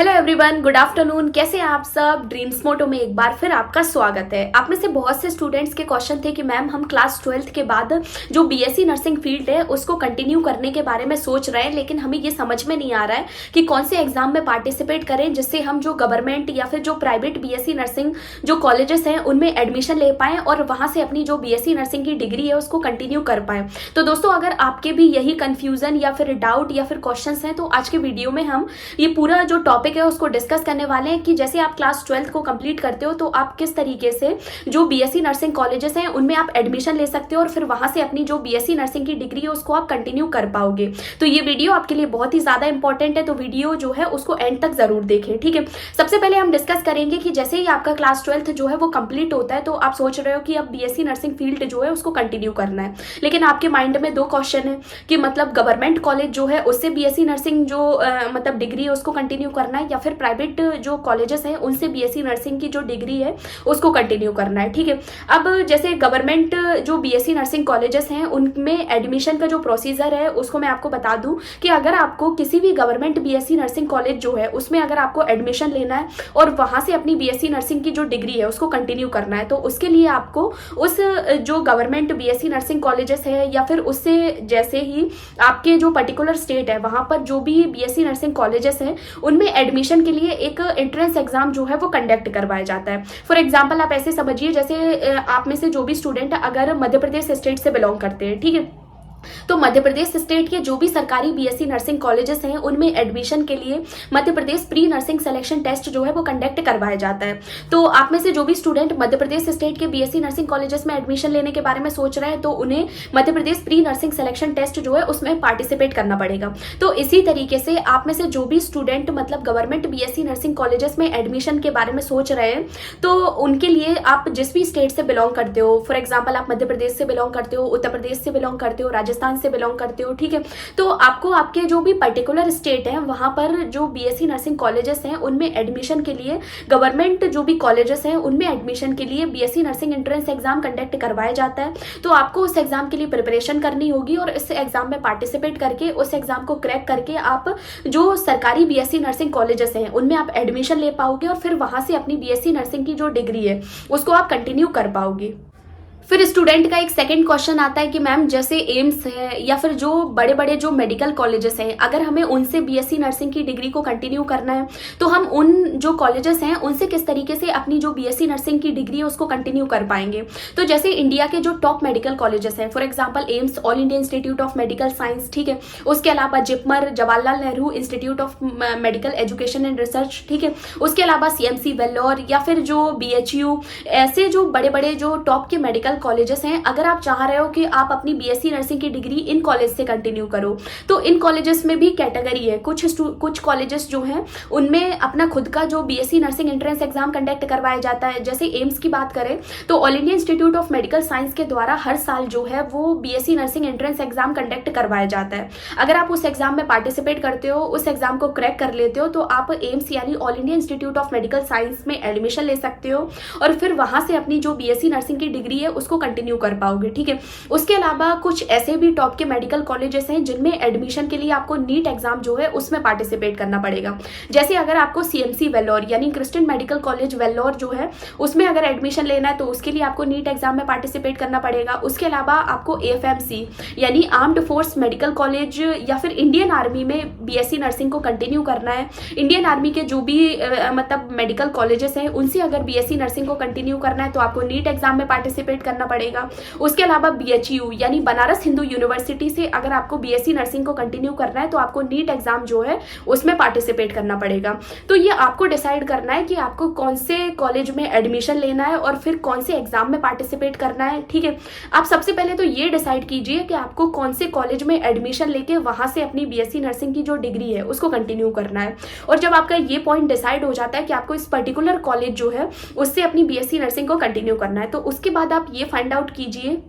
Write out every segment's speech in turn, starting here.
Hello everyone, good afternoon. कैसे हैं आप सब? ड्रीम्स मोटो में एक बार फिर आपका स्वागत है। आप में से बहुत से स्टूडेंट्स के क्वेश्चन थे कि मैम हम क्लास 12th के बाद जो बीएससी नर्सिंग फील्ड है उसको कंटिन्यू करने के बारे में सोच रहे हैं, लेकिन हमें ये समझ में नहीं आ रहा है कि कौन से एग्जाम में पार्टिसिपेट करें जिससे हम जो गवर्नमेंट या फिर जो प्राइवेट बीएससी नर्सिंग जो कॉलेजेस हैं उनमें एडमिशन ले पाएं और वहां से अपनी जो बीएससी नर्सिंग की डिग्री है उसको कंटिन्यू कर पाएं। तो दोस्तों, अगर आपके भी यही कंफ्यूजन या फिर डाउट या फिर क्वेश्चन हैं तो आज के वीडियो में हम ये पूरा जो टॉपिक है उसको डिस्कस करने वाले हैं कि जैसे आप क्लास 12th को कंप्लीट करते हो तो आप किस तरीके से जो बीएससी नर्सिंग कॉलेजेस हैं उनमें आप एडमिशन ले सकते हो और फिर वहां से अपनी जो बीएससी नर्सिंग की डिग्री है उसको आप कंटिन्यू कर पाओगे। तो ये वीडियो आपके लिए बहुत ही ज्यादा इंपॉर्टेंट है, तो वीडियो जो है उसको एंड तक जरूर देखें। ठीक है, सबसे पहले हम डिस्कस करेंगे कि जैसे ही आपका क्लास 12th जो है वो कंप्लीट होता है तो आप सोच रहे हो कि अब बीएससी नर्सिंग फील्ड जो है उसको कंटिन्यू करना है, लेकिन आपके माइंड में दो क्वेश्चन है कि मतलब गवर्नमेंट कॉलेज जो है उससे बीएससी नर्सिंग जो मतलब डिग्री है उसको कंटिन्यू करना है या फिर प्राइवेट जो कॉलेजेस हैं उनसे बीएससी नर्सिंग की जो डिग्री है उसको कंटिन्यू करना है। ठीक है, अब जैसे गवर्नमेंट जो बीएससी नर्सिंग कॉलेजेस हैं उनमें एडमिशन का जो प्रोसीजर है उसको मैं आपको बता दूं कि अगर आपको किसी भी गवर्नमेंट बीएससी नर्सिंग कॉलेज जो है उसमें अगर आपको एडमिशन लेना है और वहां से अपनी बीएससी नर्सिंग की जो डिग्री है उसको कंटिन्यू करना है तो उसके लिए आपको उस जो गवर्नमेंट बीएससी नर्सिंग कॉलेजेस है या फिर उससे जैसे ही आपके जो पर्टिकुलर स्टेट है वहां पर जो भी बीएससी नर्सिंग कॉलेजेस हैं उनमें एडमिशन के लिए एक एंट्रेंस एग्जाम जो है वो कंडक्ट करवाया जाता है। फॉर एग्जांपल आप ऐसे समझिए, जैसे आप में से जो भी स्टूडेंट अगर मध्य प्रदेश स्टेट से बिलोंग करते हैं, ठीक है, तो मध्य प्रदेश स्टेट के जो भी सरकारी बीएससी नर्सिंग कॉलेजेस हैं उनमें एडमिशन के लिए Madhya Pradesh pre nursing selection test जो है वो कंडक्ट करवाया जाता है। तो आप में से जो भी स्टूडेंट मध्य प्रदेश स्टेट के बीएससी नर्सिंग कॉलेजेस में एडमिशन लेने के बारे में सोच रहे हैं तो उन्हें Madhya Pradesh pre nursing selection test जो है उसमें पार्टिसिपेट करना पड़ेगा। तो इसी तरीके से आप में से जो भी स्टूडेंट मतलब गवर्नमेंट बीएससी नर्सिंग कॉलेजेस में एडमिशन के बारे में सोच रहे हैं तो उनके लिए आप जिस भी स्टेट से बिलोंग करते हो, फॉर एग्जाम्पल आप मध्य प्रदेश से बिलोंग करते हो, उत्तर प्रदेश से बिलोंग करते हो, राजस्थान से बिलोंग करते हो, ठीक है, तो आपको आपके जो भी पर्टिकुलर स्टेट है वहां पर जो बीएससी नर्सिंग कॉलेजेस हैं उनमें एडमिशन के लिए गवर्नमेंट जो भी कॉलेजेस हैं उनमें एडमिशन के लिए BSc nursing entrance exam conduct करवाया जाता है। तो आपको उस एग्जाम के लिए प्रिपरेशन करनी होगी और इस एग्जाम में पार्टिसिपेट करके उस एग्जाम को क्रैक करके आप जो सरकारी बीएससी नर्सिंग कॉलेजेस हैं उनमें आप एडमिशन ले पाओगे और फिर वहां से अपनी बीएससी नर्सिंग की जो डिग्री है उसको आप कंटिन्यू कर पाओगे। फिर स्टूडेंट का एक सेकंड क्वेश्चन आता है कि मैम जैसे एम्स है या फिर जो बड़े बड़े जो मेडिकल कॉलेजेस हैं अगर हमें उनसे बीएससी नर्सिंग की डिग्री को कंटिन्यू करना है तो हम उन जो कॉलेजेस हैं उनसे किस तरीके से अपनी जो बीएससी नर्सिंग की डिग्री है उसको कंटिन्यू कर पाएंगे। तो जैसे इंडिया के जो टॉप मेडिकल कॉलेजेस हैं, for example AIIMS, all India institute of medical science, ठीक है, उसके अलावा JIPMER, Jawaharlal Nehru institute of medical education and research, ठीक है, उसके अलावा सीएमसी वेल्लोर या फिर जो बीएचयू, ऐसे जो बड़े बड़े जो टॉप के मेडिकल कॉलेजेस हैं अगर आप चाह रहे हो कि आप अपनी बीएससी नर्सिंग की डिग्री इन कॉलेज से कंटिन्यू करो तो इन कॉलेजेस में भी कैटेगरी है। कुछ कॉलेजेस जो हैं उनमें अपना खुद का जो BSc nursing entrance exam conduct करवाया जाता है। जैसे एम्स की बात करें तो all India institute of medical science के द्वारा हर साल जो है वो BSc nursing entrance exam conduct करवाया जाता है। अगर आप उस एग्जाम में पार्टिसिपेट करते हो, उस एग्जाम को क्रैक कर लेते हो तो आप एम्स यानी all India institute of medical science में एडमिशन ले सकते हो और फिर वहां से अपनी जो बीएससी नर्सिंग की डिग्री है उसको कंटिन्यू कर पाओगे। ठीक है, उसके अलावा कुछ ऐसे भी टॉप के मेडिकल कॉलेजेस हैं जिनमें एडमिशन के लिए आपको नीट एग्जाम जो है उसमें पार्टिसिपेट करना पड़ेगा। जैसे अगर आपको सीएमसी वेल्लोर यानी क्रिस्टियन मेडिकल कॉलेज वेल्लोर जो है उसमें अगर एडमिशन लेना है तो उसके लिए आपको नीट एग्जाम में पार्टिसिपेट करना पड़ेगा। उसके अलावा आपको एएफएमसी यानी आर्म्ड फोर्स मेडिकल कॉलेज या फिर इंडियन आर्मी में बीएससी नर्सिंग को कंटिन्यू करना है। इंडियन आर्मी के जो भी मतलब मेडिकल कॉलेजेस हैं उनसे अगर बीएससी नर्सिंग को कंटिन्यू करना है तो आपको नीट एग्जाम में पार्टिसिपेट करना पड़ेगा। उसके अलावा बीएचयू यानी बनारस हिंदू यूनिवर्सिटी से अगर आपको बीएससी नर्सिंग को कंटिन्यू करना है तो आपको नीट एग्जाम जो है उसमें पार्टिसिपेट करना पड़ेगा। तो ये आपको डिसाइड करना है कि आपको कौन से कॉलेज में एडमिशन लेना है और फिर कौन से एग्जाम में पार्टिसिपेट करना है। ठीक है, आप सबसे पहले तो ये डिसाइड कीजिए कि आपको कौन से कॉलेज में एडमिशन लेके वहां से अपनी बीएससी नर्सिंग की जो डिग्री है उसको कंटिन्यू करना है। और जब आपका ये पॉइंट डिसाइड हो जाता है कि आपको इस पर्टिकुलर कॉलेज जो है उससे अपनी बीएससी नर्सिंग को कंटिन्यू करना है तो उसके बाद आप ये फाइंड आउट कीजिए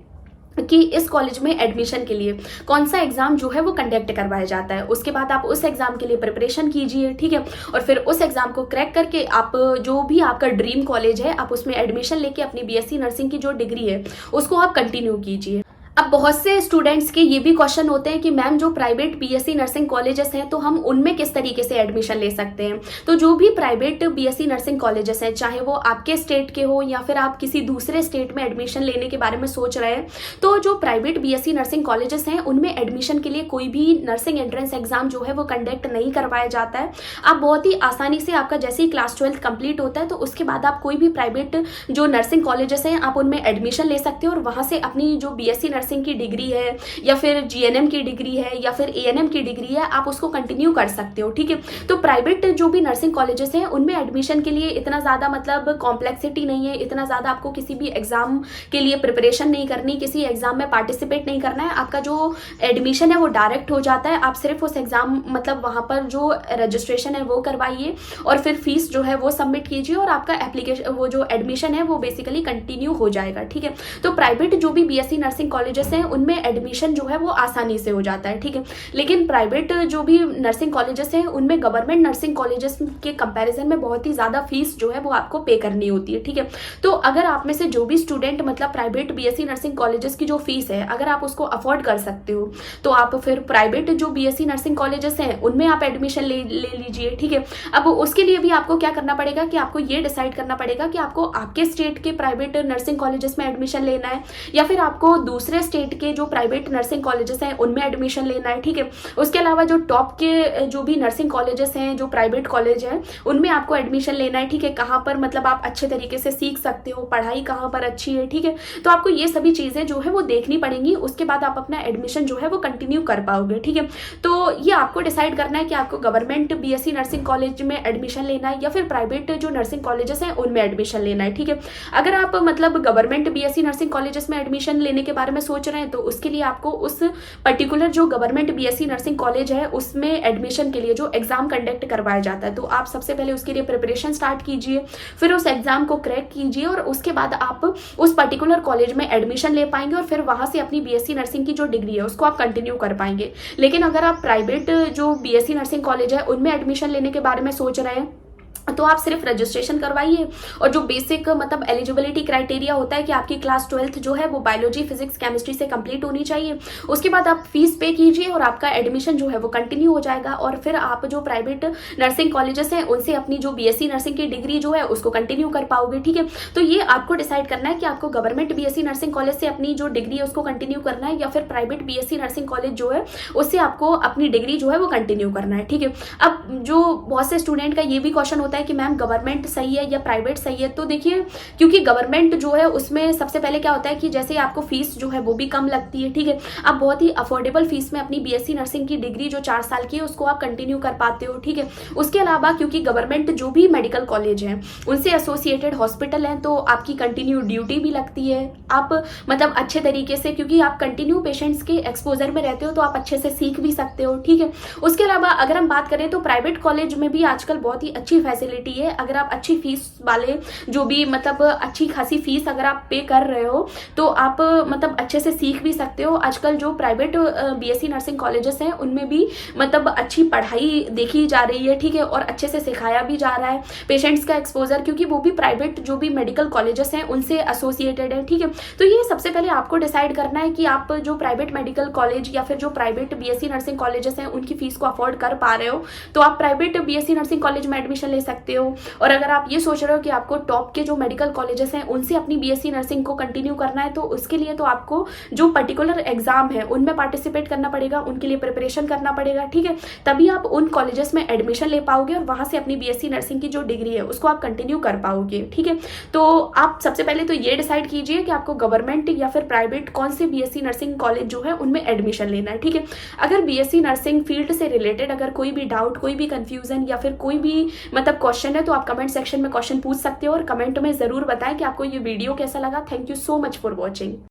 कि इस कॉलेज में एडमिशन के लिए कौन सा एग्जाम जो है वो कंडक्ट करवाया जाता है। उसके बाद आप उस एग्जाम के लिए प्रिपरेशन कीजिए, ठीक है, और फिर उस एग्जाम को क्रैक करके आप जो भी आपका ड्रीम कॉलेज है आप उसमें एडमिशन लेके अपनी बीएससी नर्सिंग की जो डिग्री है उसको आप कंटिन्यू कीजिए। अब बहुत से स्टूडेंट्स के ये भी क्वेश्चन होते हैं कि मैम जो प्राइवेट बीएससी नर्सिंग कॉलेजेस हैं तो हम उनमें किस तरीके से एडमिशन ले सकते हैं। तो जो भी प्राइवेट बीएससी नर्सिंग कॉलेजेस हैं, चाहे वो आपके स्टेट के हो या फिर आप किसी दूसरे स्टेट में एडमिशन लेने के बारे में सोच रहे हैं, तो जो प्राइवेट बीएससी नर्सिंग कॉलेजेस हैं उनमें एडमिशन के लिए कोई भी नर्सिंग एंट्रेंस एग्जाम जो है वो कंडक्ट नहीं करवाया जाता है। आप बहुत ही आसानी से, आपका जैसे ही क्लास 12 कंप्लीट होता है तो उसके बाद आप कोई भी प्राइवेट जो नर्सिंग कॉलेजेस हैं आप उनमें एडमिशन ले सकते हो और वहाँ से अपनी जो बीएससी नर्सिंग की डिग्री है या फिर जीएनएम की डिग्री है या फिर एएनएम की डिग्री है, आप उसको कंटिन्यू कर सकते हो। ठीक है, तो प्राइवेट जो भी नर्सिंग कॉलेजेस हैं उनमें एडमिशन के लिए इतना ज़्यादा मतलब कॉम्प्लेक्सिटी नहीं है, इतना ज़्यादा आपको किसी भी एग्जाम के लिए प्रिपरेशन नहीं करनी, किसी एग्जाम में पार्टिसिपेट नहीं करना है। आपका जो एडमिशन है वो डायरेक्ट हो जाता है। आप सिर्फ उस एग्जाम मतलब वहाँ पर जो रजिस्ट्रेशन है वो करवाइए और फिर फीस जो है वो सबमिट कीजिए और आपका एप्लीकेशन वो जो एडमिशन है वो बेसिकली कंटिन्यू हो जाएगा। ठीक है, तो प्राइवेट जो भी बीएससी नर्सिंग कॉलेजेस हैं उनमें एडमिशन जो है वो आसानी से हो जाता है। ठीक है, लेकिन प्राइवेट जो भी नर्सिंग कॉलेजेस हैं उनमें गवर्नमेंट नर्सिंग कॉलेजेस के कंपैरिजन में बहुत ही ज़्यादा फीस जो है वो आपको पे करनी होती है। ठीक है, तो अगर आप में से जो भी स्टूडेंट मतलब प्राइवेट बीएससी नर्सिंग कॉलेजेस की जो फीस है अगर आप उसको अफोर्ड कर सकते हो तो आप फिर प्राइवेट जो बीएससी नर्सिंग कॉलेजेस हैं उनमें आप एडमिशन ले लीजिए। ठीक है, अब उसके लिए भी आपको क्या करना पड़ेगा कि आपको ये डिसाइड करना पड़ेगा कि आपको आपके स्टेट के प्राइवेट नर्सिंग कॉलेजेस में एडमिशन लेना है या फिर आपको दूसरे स्टेट के जो प्राइवेट नर्सिंग कॉलेजेस हैं उनमें एडमिशन लेना है। ठीक है, उसके अलावा जो टॉप के जो भी नर्सिंग कॉलेजेस हैं, जो प्राइवेट कॉलेज हैं, उनमें आपको एडमिशन लेना है। ठीक है, कहाँ पर मतलब आप अच्छे तरीके से सीख सकते हो, पढ़ाई कहाँ पर अच्छी है। ठीक है, तो आपको ये सभी चीज़ें जो है वो देखनी पड़ेंगी, उसके बाद आप अपना एडमिशन जो है वो कंटिन्यू कर पाओगे। ठीक है, तो ये आपको डिसाइड करना है कि आपको गवर्नमेंट बीएससी नर्सिंग कॉलेज में एडमिशन लेना है या फिर प्राइवेट जो नर्सिंग कॉलेजेस हैं उनमें एडमिशन लेना है। ठीक है, अगर आप मतलब गवर्नमेंट बीएससी नर्सिंग कॉलेजेस में एडमिशन लेने के बारे में सोच रहे हैं तो उसके लिए आपको उस पर्टिकुलर जो गवर्नमेंट बीएससी नर्सिंग कॉलेज है उसमें एडमिशन के लिए जो एग्जाम कंडक्ट करवाया जाता है तो आप सबसे पहले उसके लिए प्रिपरेशन स्टार्ट कीजिए, फिर उस एग्जाम को क्रैक कीजिए और उसके बाद आप उस पर्टिकुलर कॉलेज में एडमिशन ले पाएंगे और फिर वहां से अपनी बीएससी नर्सिंग की जो डिग्री है उसको आप कंटिन्यू कर पाएंगे। लेकिन अगर आप प्राइवेट जो बीएससी नर्सिंग कॉलेज है उनमें एडमिशन लेने के बारे में सोच रहे हैं तो आप सिर्फ रजिस्ट्रेशन करवाइए और जो बेसिक मतलब एलिजिबिलिटी क्राइटेरिया होता है कि आपकी क्लास 12th जो है वो बायोलॉजी, फिजिक्स, केमिस्ट्री से कंप्लीट होनी चाहिए। उसके बाद आप फीस पे कीजिए और आपका एडमिशन जो है वो कंटिन्यू हो जाएगा और फिर आप जो प्राइवेट नर्सिंग कॉलेजेस हैं उनसे अपनी जो बीएससी नर्सिंग की डिग्री जो है उसको कंटिन्यू कर पाओगे। ठीक है, तो ये आपको डिसाइड करना है कि आपको गवर्नमेंट बीएससी नर्सिंग कॉलेज से अपनी जो डिग्री है उसको कंटिन्यू करना है या फिर प्राइवेट बीएससी नर्सिंग कॉलेज जो है उससे आपको अपनी डिग्री जो है वो कंटिन्यू करना है। ठीक है, अब जो बहुत से स्टूडेंट का ये भी क्वेश्चन होता है कि मैम गवर्नमेंट सही है या प्राइवेट सही है, तो देखिए क्योंकि गवर्नमेंट जो है उसमें सबसे पहले क्या होता है कि जैसे आपको फीस जो है वो भी कम लगती है। ठीक है, आप बहुत ही अफोर्डेबल फीस में अपनी बीएससी नर्सिंग की डिग्री जो 4 साल की है उसको आप कंटिन्यू कर पाते हो। ठीक है, उसके अलावा क्योंकि गवर्नमेंट जो भी मेडिकल कॉलेज हैं उनसे एसोसिएटेड हॉस्पिटल हैं तो आपकी कंटिन्यू ड्यूटी भी लगती है। आप मतलब अच्छे तरीके से, क्योंकि आप कंटिन्यू पेशेंट्स के एक्सपोजर में रहते हो तो आप अच्छे से सीख भी सकते हो। ठीक है, उसके अलावा अगर हम बात करें तो प्राइवेट कॉलेज में भी आजकल बहुत ही अच्छी फैसिलिटी है। अगर आप अच्छी फीस वाले जो भी मतलब अच्छी खासी फीस अगर आप पे कर रहे हो तो आप मतलब अच्छे से सीख भी सकते हो। आजकल जो प्राइवेट बीएससी नर्सिंग कॉलेजेस हैं उनमें भी मतलब अच्छी पढ़ाई देखी जा रही है। ठीक है, और अच्छे से सिखाया भी जा रहा है पेशेंट्स का एक्सपोजर, क्योंकि वो भी प्राइवेट जो भी मेडिकल कॉलेजेस हैं उनसे एसोसिएटेड है। ठीक है, तो ये सबसे पहले आपको डिसाइड करना है कि आप जो प्राइवेट मेडिकल कॉलेज या फिर जो प्राइवेट बीएससी नर्सिंग कॉलेजेस हैं उनकी फीस को अफोर्ड कर पा रहे हो तो आप प्राइवेट बीएससी नर्सिंग कॉलेज में एडमिशन ले सकते हो। और अगर आप ये सोच रहे हो कि आपको टॉप के जो मेडिकल कॉलेजेस हैं उनसे अपनी बीएससी नर्सिंग को कंटिन्यू करना है तो उसके लिए तो आपको जो पर्टिकुलर एग्जाम है उनमें पार्टिसिपेट करना पड़ेगा, उनके लिए प्रिपरेशन करना पड़ेगा। ठीक है, तभी आप उन कॉलेजेस में एडमिशन ले पाओगे और वहां से अपनी बीएससी नर्सिंग की जो डिग्री है उसको आप कंटिन्यू कर पाओगे। ठीक है, तो आप सबसे पहले तो ये डिसाइड कीजिए कि आपको गवर्नमेंट या फिर प्राइवेट कौन से बीएससी नर्सिंग कॉलेज जो है उनमें एडमिशन लेना है। ठीक है, अगर बीएससी नर्सिंग फील्ड से रिलेटेड अगर कोई भी डाउट, कोई भी कंफ्यूजन या फिर कोई भी मतलब क्वेश्चन है तो आप कमेंट सेक्शन में क्वेश्चन पूछ सकते हो और कमेंट में जरूर बताएं कि आपको ये वीडियो कैसा लगा। Thank you so much for watching.